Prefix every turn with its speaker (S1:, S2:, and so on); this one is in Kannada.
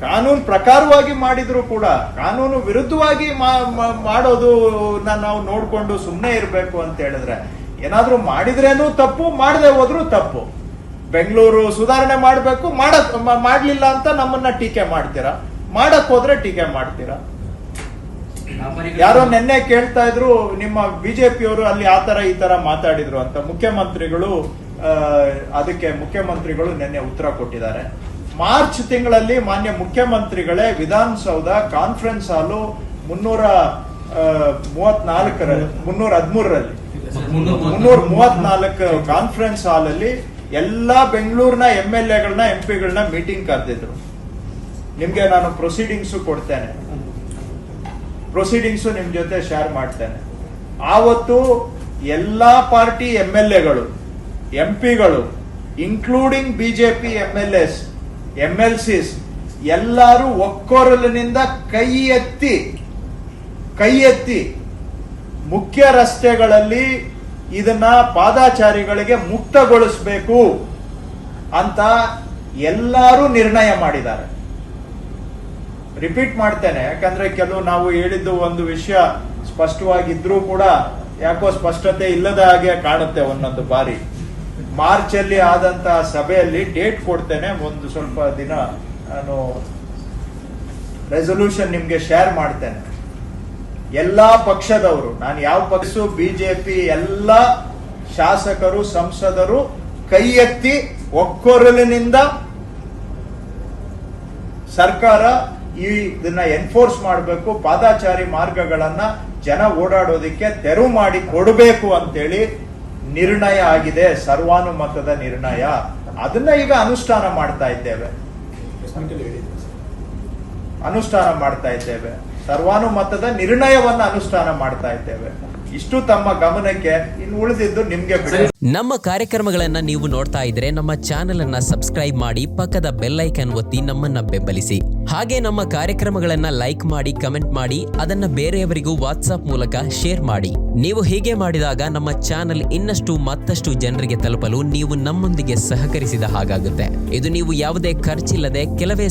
S1: ಕಾನೂನು ಪ್ರಕಾರವಾಗಿ ಮಾಡಿದ್ರು ಕೂಡ ಕಾನೂನು ವಿರುದ್ಧವಾಗಿ ಮಾಡೋದು ನಾವು ನೋಡ್ಕೊಂಡು ಸುಮ್ಮನೆ ಇರಬೇಕು ಅಂತ ಹೇಳಿದ್ರೆ, ಏನಾದ್ರೂ ಮಾಡಿದ್ರೇನು ತಪ್ಪು, ಮಾಡದೆ ಹೋದ್ರು ತಪ್ಪು. ಬೆಂಗಳೂರು ಸುಧಾರಣೆ ಮಾಡಬೇಕು, ಮಾಡ್ಲಿಲ್ಲ ಅಂತ ನಮ್ಮನ್ನ ಟೀಕೆ ಮಾಡ್ತೀರಾ, ಮಾಡಕ್ ಹೋದ್ರೆ ಟೀಕೆ ಮಾಡ್ತೀರಾ. ಯಾರೋ ನಿನ್ನೆ ಕೇಳ್ತಾ ಇದ್ರು, ನಿಮ್ಮ ಬಿಜೆಪಿಯವರು ಅಲ್ಲಿ ಆತರ ಈ ತರ ಮಾತಾಡಿದ್ರು ಅಂತ. ಮುಖ್ಯಮಂತ್ರಿಗಳು ಅದಕ್ಕೆ ಮುಖ್ಯಮಂತ್ರಿಗಳು ನಿನ್ನೆ ಉತ್ತರ ಕೊಟ್ಟಿದ್ದಾರೆ. ಮಾರ್ಚ್ ತಿಂಗಳಲ್ಲಿ ಮಾನ್ಯ ಮುಖ್ಯಮಂತ್ರಿಗಳೇ ವಿಧಾನಸೌಧ ಕಾನ್ಫರೆನ್ಸ್ ಹಾಲು 334 ಕಾನ್ಫರೆನ್ಸ್ ಹಾಲ್ ಅಲ್ಲಿ ಎಲ್ಲಾ ಬೆಂಗಳೂರಿನ MLAಗಳನ್ನ MP ಗಳನ್ನ ಮೀಟಿಂಗ್ ಕರೆದಿದ್ರು. ನಿಮ್ಗೆ ನಾನು ಪ್ರೊಸೀಡಿಂಗ್ಸ್ ಕೊಡ್ತೇನೆ, ಪ್ರೊಸೀಡಿಂಗ್ಸ್ ನಿಮ್ ಜೊತೆ ಶೇರ್ ಮಾಡ್ತೇನೆ. ಆವತ್ತು ಎಲ್ಲಾ ಪಾರ್ಟಿ MLAಗಳು MP ಗಳು ಇನ್ಕ್ಲೂಡಿಂಗ್ ಬಿಜೆಪಿ MLAs MLCs ಎಲ್ಲರೂ ಒಕ್ಕೊರಲಿನಿಂದ ಕೈ ಎತ್ತಿ ಮುಖ್ಯ ರಸ್ತೆಗಳಲ್ಲಿ ಇದನ್ನ ಪಾದಾಚಾರಿಗಳಿಗೆ ಮುಕ್ತಗೊಳಿಸಬೇಕು ಅಂತ ಎಲ್ಲರೂ ನಿರ್ಣಯ ಮಾಡಿದ್ದಾರೆ. ರಿಪೀಟ್ ಮಾಡ್ತೇನೆ, ಯಾಕಂದ್ರೆ ಕೆಲವು ನಾವು ಹೇಳಿದ್ದು ಒಂದು ವಿಷಯ ಸ್ಪಷ್ಟವಾಗಿದ್ರೂ ಕೂಡ ಯಾಕೋ ಸ್ಪಷ್ಟತೆ ಇಲ್ಲದ ಹಾಗೆ ಕಾಣುತ್ತೆ ಒಂದೊಂದು ಬಾರಿ. ಮಾರ್ಚ್ ಅಲ್ಲಿ ಆದಂತಹ ಸಭೆಯಲ್ಲಿ ಡೇಟ್ ಕೊಡ್ತೇನೆ, ಒಂದು ಸ್ವಲ್ಪ ದಿನ ನಾನು ರೆಸೊಲ್ಯೂಷನ್ ನಿಮ್ಗೆ ಶೇರ್ ಮಾಡ್ತೇನೆ. ಎಲ್ಲಾ ಪಕ್ಷದವರು, ನಾನು ಯಾವ ಪಕ್ಷ, ಬಿಜೆಪಿ ಎಲ್ಲ ಶಾಸಕರು ಸಂಸದರು ಕೈ ಎತ್ತಿ ಒಕ್ಕೊರಲಿನಿಂದ ಸರ್ಕಾರ ಇದನ್ನ ಎನ್ಫೋರ್ಸ್ ಮಾಡಬೇಕು, ಪಾದಾಚಾರಿ ಮಾರ್ಗಗಳನ್ನ ಜನ ಓಡಾಡೋದಿಕ್ಕೆ ತೆರವು ಮಾಡಿ ಕೊಡಬೇಕು ಅಂತೇಳಿ ನಿರ್ಣಯ ಆಗಿದೆ. ಸರ್ವಾನುಮತದ ನಿರ್ಣಯ. ಅದನ್ನ ಈಗ ಅನುಷ್ಠಾನ ಮಾಡ್ತಾ ಇದ್ದೇವೆ. ಸರ್ವಾನುಮತದ ನಿರ್ಣಯವನ್ನ ಅನುಷ್ಠಾನ ಮಾಡ್ತಾ ಇದ್ದೇವೆ. ಇಷ್ಟು ತಮ್ಮ ಗಮನಕ್ಕೆ, ಇನ್ನು ಉಳಿದಿದ್ದು ನಿಮ್ಗೆ ಬಿಡಿ.
S2: ನಮ್ಮ ಕಾರ್ಯಕ್ರಮಗಳನ್ನ ನೀವು ನೋಡ್ತಾ ಇದ್ರೆ ನಮ್ಮ ಚಾನೆಲ್ ಅನ್ನ ಸಬ್ಸ್ಕ್ರೈಬ್ ಮಾಡಿ, ಪಕ್ಕದ ಬೆಲ್ ಐಕಾನ್ ಒತ್ತಿ ನಮ್ಮನ್ನ ಬೆಂಬಲಿಸಿ. ಹಾಗೆ ನಮ್ಮ ಕಾರ್ಯಕ್ರಮಗಳನ್ನ ಲೈಕ್ ಮಾಡಿ, ಕಮೆಂಟ್ ಮಾಡಿ, ಅದನ್ನ ಬೇರೆಯವರಿಗೂ ವಾಟ್ಸ್ಆಪ್ ಮೂಲಕ ಶೇರ್ ಮಾಡಿ. ನೀವು ಹೀಗೆ ಮಾಡಿದಾಗ ನಮ್ಮ ಚಾನೆಲ್ ಇನ್ನಷ್ಟು ಮತ್ತಷ್ಟು ಜನರಿಗೆ ತಲುಪಲು ನೀವು ನಮ್ಮೊಂದಿಗೆ ಸಹಕರಿಸಿದ ಹಾಗಾಗುತ್ತೆ. ಇದು ನೀವು ಯಾವುದೇ ಖರ್ಚಿಲ್ಲದೆ ಕೆಲವೇ